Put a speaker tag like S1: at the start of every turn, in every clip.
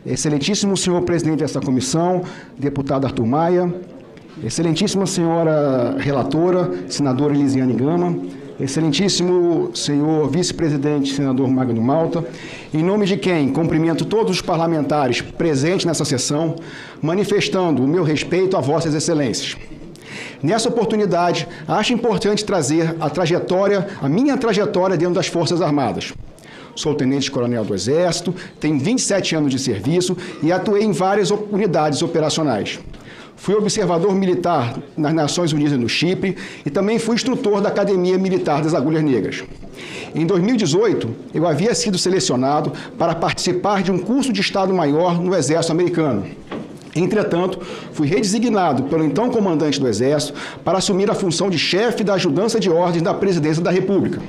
S1: excelentíssimo senhor presidente dessa comissão, deputado Arthur Maia, excelentíssima senhora relatora, senadora Elisiane Gama, excelentíssimo senhor vice-presidente, senador Magno Malta, em nome de quem cumprimento todos os parlamentares presentes nessa sessão, manifestando o meu respeito a vossas excelências. Nessa oportunidade, acho importante trazer a minha trajetória dentro das Forças Armadas. Sou tenente-coronel do Exército, tenho 27 anos de serviço e atuei em várias unidades operacionais. Fui observador militar nas Nações Unidas no Chipre e também fui instrutor da Academia Militar das Agulhas Negras. Em 2018, eu havia sido selecionado para participar de um curso de Estado-Maior no Exército Americano. Entretanto, fui redesignado pelo então comandante do Exército para assumir a função de chefe da Ajudança de Ordens da Presidência da República.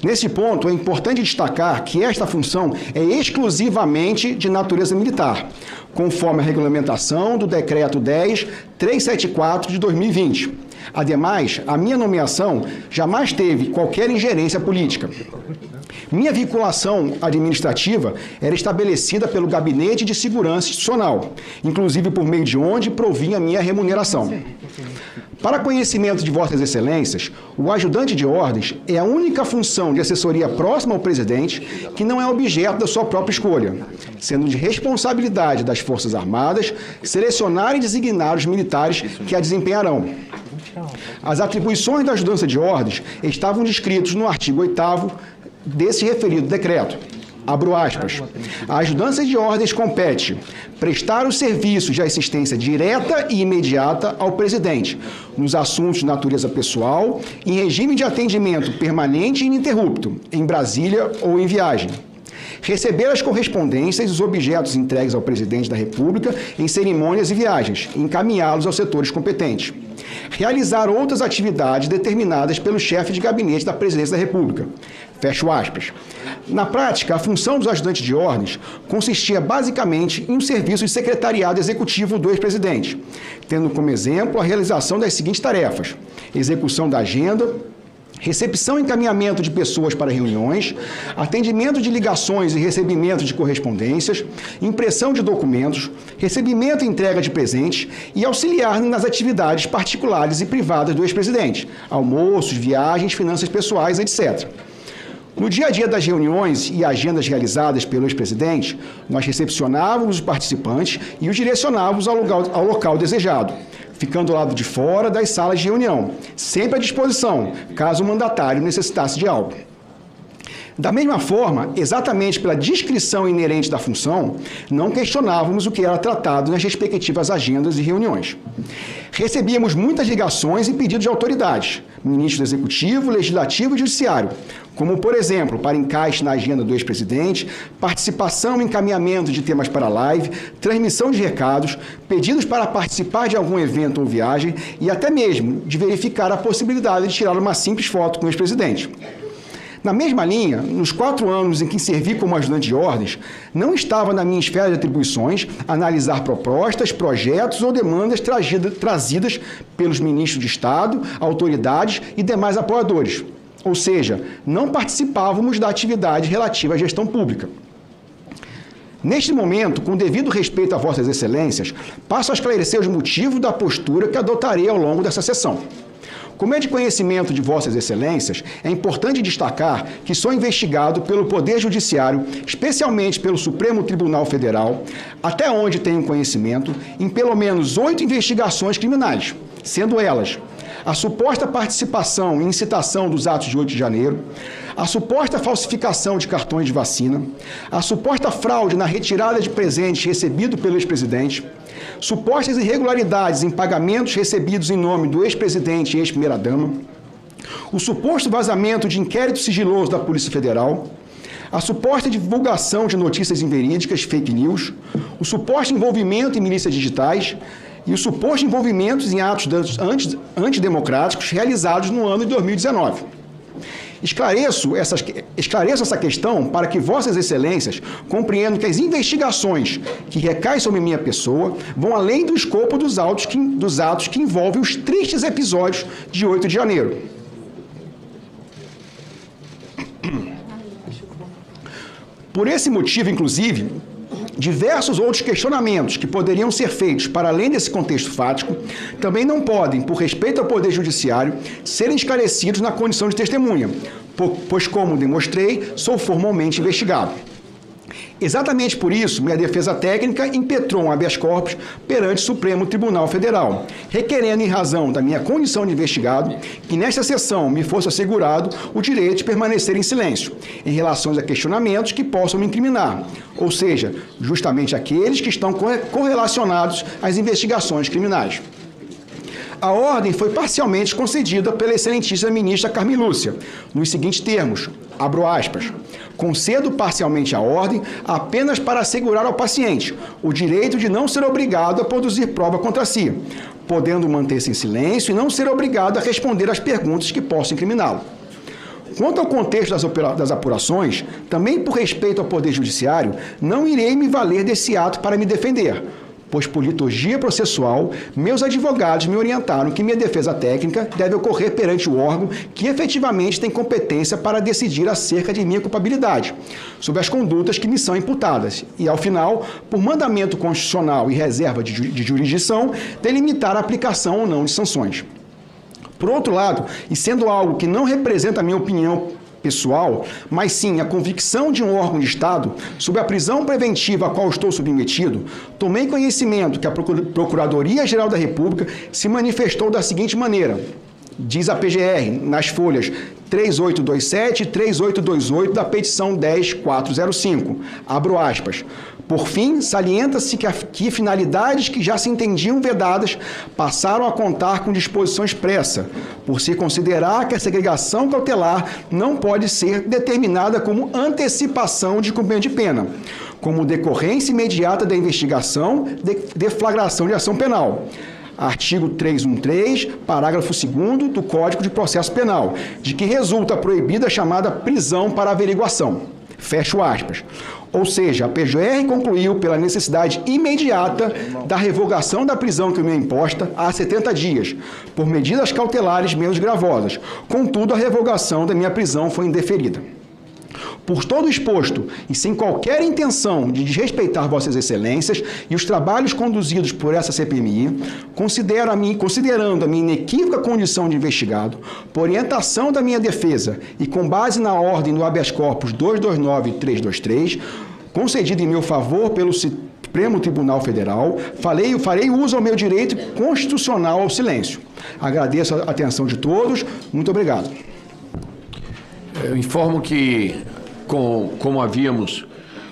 S1: Nesse ponto, é importante destacar que esta função é exclusivamente de natureza militar, conforme a regulamentação do Decreto 10.374 de 2020. Ademais, a minha nomeação jamais teve qualquer ingerência política. Minha vinculação administrativa era estabelecida pelo Gabinete de Segurança Institucional, inclusive por meio de onde provinha a minha remuneração. Para conhecimento de vossas excelências, o ajudante de ordens é a única função de assessoria próxima ao presidente que não é objeto da sua própria escolha, sendo de responsabilidade das Forças Armadas selecionar e designar os militares que a desempenharão. As atribuições da ajudança de ordens estavam descritas no artigo 8º desse referido decreto. Abro aspas. A ajudança de ordens compete prestar os serviços de assistência direta e imediata ao presidente, nos assuntos de natureza pessoal, em regime de atendimento permanente e ininterrupto, em Brasília ou em viagem. Receber as correspondências e os objetos entregues ao presidente da República em cerimônias e viagens, e encaminhá-los aos setores competentes. Realizar outras atividades determinadas pelo chefe de gabinete da Presidência da República. Fecho aspas. Na prática, a função dos ajudantes de ordens consistia basicamente em um serviço de secretariado executivo do ex-presidente, tendo como exemplo a realização das seguintes tarefas: execução da agenda, recepção e encaminhamento de pessoas para reuniões, atendimento de ligações e recebimento de correspondências, impressão de documentos, recebimento e entrega de presentes e auxiliar nas atividades particulares e privadas do ex-presidente, almoços, viagens, finanças pessoais, etc. No dia a dia das reuniões e agendas realizadas pelo ex-presidente, nós recepcionávamos os participantes e os direcionávamos ao local desejado, ficando ao lado de fora das salas de reunião, sempre à disposição, caso o mandatário necessitasse de algo. Da mesma forma, exatamente pela descrição inerente da função, não questionávamos o que era tratado nas respectivas agendas e reuniões. Recebíamos muitas ligações e pedidos de autoridades, ministros do Executivo, Legislativo e Judiciário, como, por exemplo, para encaixe na agenda do ex-presidente, participação e encaminhamento de temas para live, transmissão de recados, pedidos para participar de algum evento ou viagem e até mesmo de verificar a possibilidade de tirar uma simples foto com o ex-presidente. Na mesma linha, nos 4 anos em que servi como ajudante de ordens, não estava na minha esfera de atribuições analisar propostas, projetos ou demandas trazidas pelos ministros de Estado, autoridades e demais apoiadores. Ou seja, não participávamos da atividade relativa à gestão pública. Neste momento, com devido respeito a vossas excelências, passo a esclarecer os motivos da postura que adotarei ao longo dessa sessão. Como é de conhecimento de vossas excelências, é importante destacar que sou investigado pelo Poder Judiciário, especialmente pelo Supremo Tribunal Federal, até onde tenho conhecimento, em pelo menos 8 investigações criminais, sendo elas a suposta participação e incitação dos atos de 8 de janeiro, a suposta falsificação de cartões de vacina, a suposta fraude na retirada de presentes recebido pelo ex-presidente, supostas irregularidades em pagamentos recebidos em nome do ex-presidente e ex-primeira-dama, o suposto vazamento de inquérito sigiloso da Polícia Federal, a suposta divulgação de notícias inverídicas, fake news, o suposto envolvimento em milícias digitais e o suposto envolvimento em atos antidemocráticos realizados no ano de 2019. Esclareço essa questão para que vossas excelências compreendam que as investigações que recaem sobre minha pessoa vão além do escopo dos atos que envolvem os tristes episódios de 8 de janeiro. Por esse motivo, inclusive, Diversos outros questionamentos que poderiam ser feitos para além desse contexto fático também não podem, por respeito ao Poder Judiciário, serem esclarecidos na condição de testemunha, pois, como demonstrei, sou formalmente investigado. Exatamente por isso, minha defesa técnica impetrou um habeas corpus perante o Supremo Tribunal Federal, requerendo, em razão da minha condição de investigado, que nesta sessão me fosse assegurado o direito de permanecer em silêncio, em relação a questionamentos que possam me incriminar, ou seja, justamente aqueles que estão correlacionados às investigações criminais. A ordem foi parcialmente concedida pela excelentíssima ministra Carmen Lúcia, nos seguintes termos, abro aspas, concedo parcialmente a ordem apenas para assegurar ao paciente o direito de não ser obrigado a produzir prova contra si, podendo manter-se em silêncio e não ser obrigado a responder às perguntas que possam incriminá-lo. Quanto ao contexto das apurações, também por respeito ao Poder Judiciário, não irei me valer desse ato para me defender, pois por liturgia processual, meus advogados me orientaram que minha defesa técnica deve ocorrer perante o órgão que efetivamente tem competência para decidir acerca de minha culpabilidade, sobre as condutas que me são imputadas, e, ao final, por mandamento constitucional e reserva de jurisdição, delimitar a aplicação ou não de sanções. Por outro lado, e sendo algo que não representa a minha opinião pessoal, mas sim a convicção de um órgão de Estado sobre a prisão preventiva a qual estou submetido, tomei conhecimento que a Procuradoria-Geral da República se manifestou da seguinte maneira, diz a PGR, nas folhas 3827 e 3828 da petição 10.405, abro aspas, por fim, salienta-se que finalidades que já se entendiam vedadas passaram a contar com disposição expressa, por se considerar que a segregação cautelar não pode ser determinada como antecipação de cumprimento de pena, como decorrência imediata da investigação, deflagração de ação penal. Artigo 313, parágrafo 2º do Código de Processo Penal, de que resulta proibida a chamada prisão para averiguação. Fecho aspas. Ou seja, a PGR concluiu pela necessidade imediata da revogação da prisão que me é imposta há 70 dias, por medidas cautelares menos gravosas. Contudo, a revogação da minha prisão foi indeferida. Por todo exposto e sem qualquer intenção de desrespeitar Vossas Excelências e os trabalhos conduzidos por essa CPMI, considerando a minha inequívoca condição de investigado, por orientação da minha defesa e com base na ordem do habeas corpus 229 e 323, concedida em meu favor pelo Supremo Tribunal Federal, farei uso ao meu direito constitucional ao silêncio. Agradeço a atenção de todos. Muito obrigado.
S2: Eu informo que, como havíamos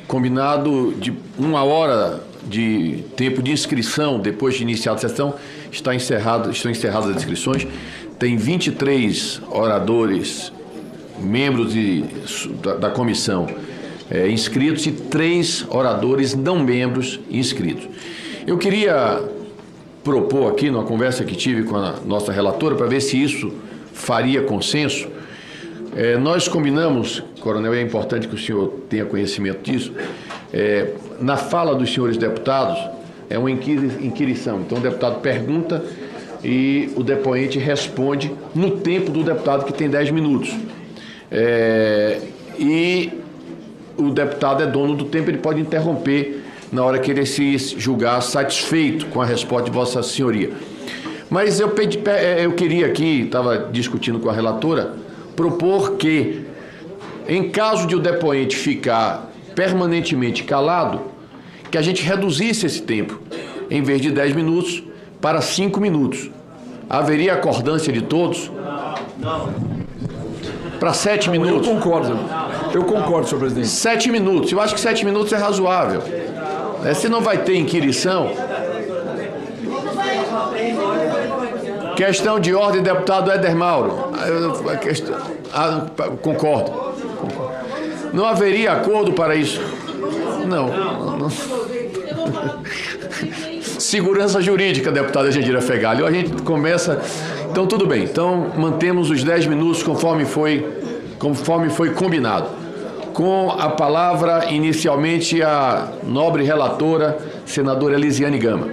S2: combinado, de 1 hora de tempo de inscrição, depois de iniciar a sessão, estão encerradas as inscrições. Tem 23 oradores, membros da comissão inscritos e 3 oradores não membros inscritos. Eu queria propor aqui, numa conversa que tive com a nossa relatora, para ver se isso faria consenso. Nós combinamos, coronel, é importante que o senhor tenha conhecimento disso, na fala dos senhores deputados, é uma inquirição. Então, o deputado pergunta e o depoente responde no tempo do deputado, que tem 10 minutos. E o deputado é dono do tempo, ele pode interromper na hora que ele se julgar satisfeito com a resposta de Vossa Senhoria. Mas eu queria aqui, estava discutindo com a relatora, propor que, em caso de o depoente ficar permanentemente calado, que a gente reduzisse esse tempo, em vez de 10 minutos, para 5 minutos. Haveria acordância de todos? Não. Para 7 minutos?
S3: Eu concordo, senhor presidente.
S2: 7 minutos. Eu acho que 7 minutos é razoável. Se não vai ter inquirição. Questão de ordem, deputado Éder Mauro. Concordo. Não haveria acordo para isso? Não. Segurança jurídica, deputada Jandira Fegali. A gente começa... Então, tudo bem. Então, mantemos os 10 minutos conforme foi combinado. Com a palavra, inicialmente, a nobre relatora, senadora Elisiane Gama.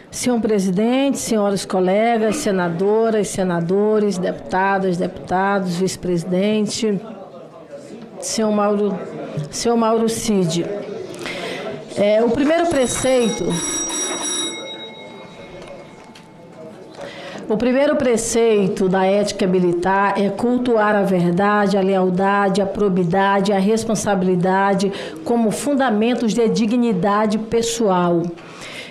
S4: Senhor presidente, senhores colegas, senadoras, senadores, deputadas, deputados, vice-presidente, senhor Mauro senhor Mauro Cid. O primeiro preceito da ética militar é cultuar a verdade, a lealdade, a probidade, a responsabilidade como fundamentos de dignidade pessoal.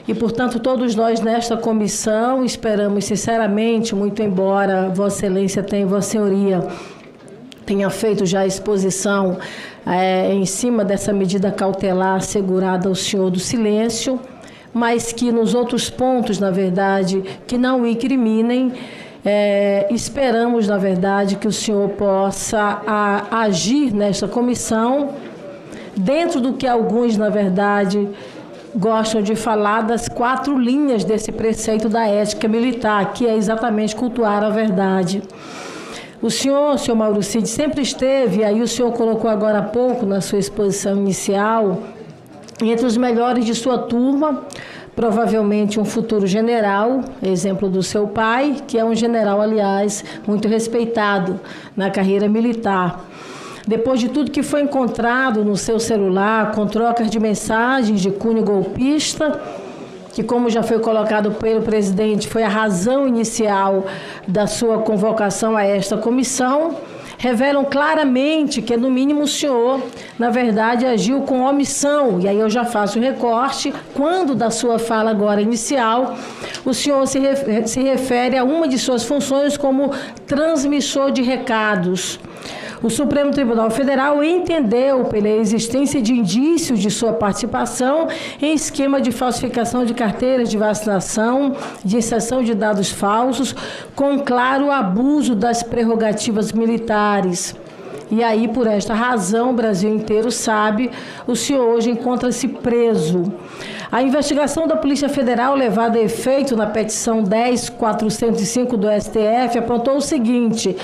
S4: E, portanto, todos nós nesta comissão esperamos sinceramente, muito embora Vossa Excelência Vossa Senhoria tenha feito já a exposição em cima dessa medida cautelar assegurada ao senhor do silêncio, mas que nos outros pontos, na verdade, que não o incriminem, esperamos, na verdade, que o senhor possa agir nesta comissão dentro do que alguns, na verdade, gostam de falar das 4 linhas desse preceito da ética militar, que é exatamente cultuar a verdade. O senhor Mauro Cid, sempre esteve, e aí o senhor colocou agora há pouco na sua exposição inicial, entre os melhores de sua turma, provavelmente um futuro general, exemplo do seu pai, que é um general, aliás, muito respeitado na carreira militar. Depois de tudo que foi encontrado no seu celular, com trocas de mensagens de cunho golpista, que, como já foi colocado pelo presidente, foi a razão inicial da sua convocação a esta comissão, revelam claramente que, no mínimo, o senhor, na verdade, agiu com omissão. E aí eu já faço o recorte, quando da sua fala agora inicial, o senhor se refere a uma de suas funções como transmissor de recados. O Supremo Tribunal Federal entendeu pela existência de indícios de sua participação em esquema de falsificação de carteiras de vacinação, de inserção de dados falsos, com claro abuso das prerrogativas militares. E aí, por esta razão, o Brasil inteiro sabe, o senhor hoje encontra-se preso. A investigação da Polícia Federal, levada a efeito na petição 10.405 do STF, apontou o seguinte: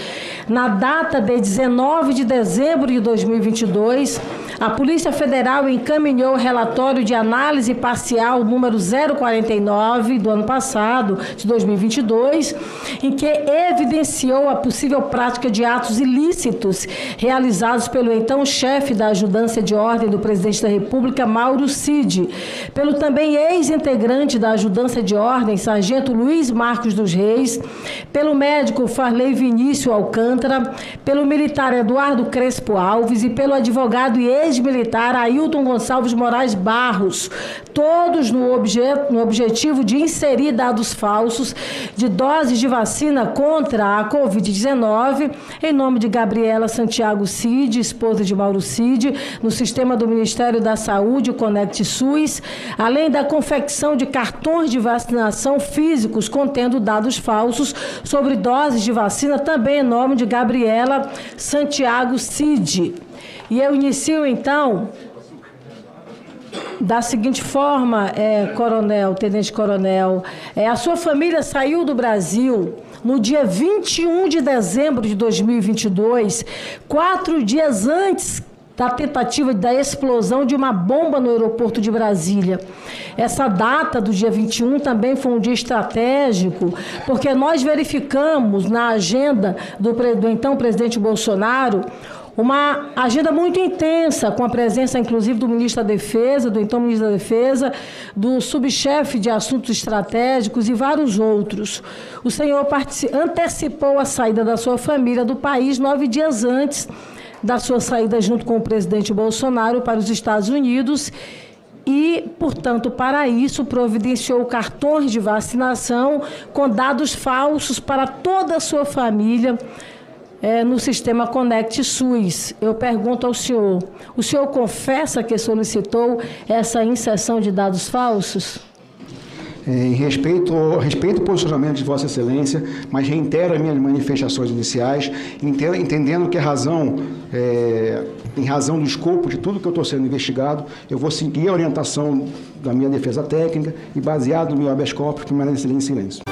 S4: na data de 19 de dezembro de 2022, a Polícia Federal encaminhou o relatório de análise parcial número 049 do ano passado, de 2022, em que evidenciou a possível prática de atos ilícitos realizados pelo então chefe da Ajudância de Ordem do Presidente da República, Mauro Cid, pelo também ex-integrante da Ajudância de Ordem, Sargento Luiz Marcos dos Reis, pelo médico Farley Vinícius Alcântara, pelo militar Eduardo Crespo Alves e pelo advogado e ex-militar Ailton Gonçalves Moraes Barros, todos no objetivo de inserir dados falsos de doses de vacina contra a Covid-19 em nome de Gabriela Santiago Cid, esposa de Mauro Cid, no sistema do Ministério da Saúde, o Conect SUS, além da confecção de cartões de vacinação físicos contendo dados falsos sobre doses de vacina, também em nome de Gabriela Santiago Cid. E eu inicio, então, da seguinte forma, tenente coronel, a sua família saiu do Brasil no dia 21 de dezembro de 2022, 4 dias antes da tentativa da explosão de uma bomba no aeroporto de Brasília. Essa data do dia 21 também foi um dia estratégico, porque nós verificamos na agenda do então presidente Bolsonaro uma agenda muito intensa, com a presença, inclusive, do ministro da Defesa, do então ministro da Defesa, do subchefe de assuntos estratégicos e vários outros. O senhor antecipou a saída da sua família do país 9 dias antes da sua saída junto com o presidente Bolsonaro para os Estados Unidos e, portanto, para isso, providenciou cartões de vacinação com dados falsos para toda a sua família, no sistema Conect SUS. Eu pergunto ao senhor, o senhor confessa que solicitou essa inserção de dados falsos?
S1: Em respeito ao posicionamento de Vossa Excelência, mas reitero as minhas manifestações iniciais, entendendo que em razão do escopo de tudo que eu estou sendo investigado, eu vou seguir a orientação da minha defesa técnica e, baseado no meu habeas corpus, permanecerei em silêncio.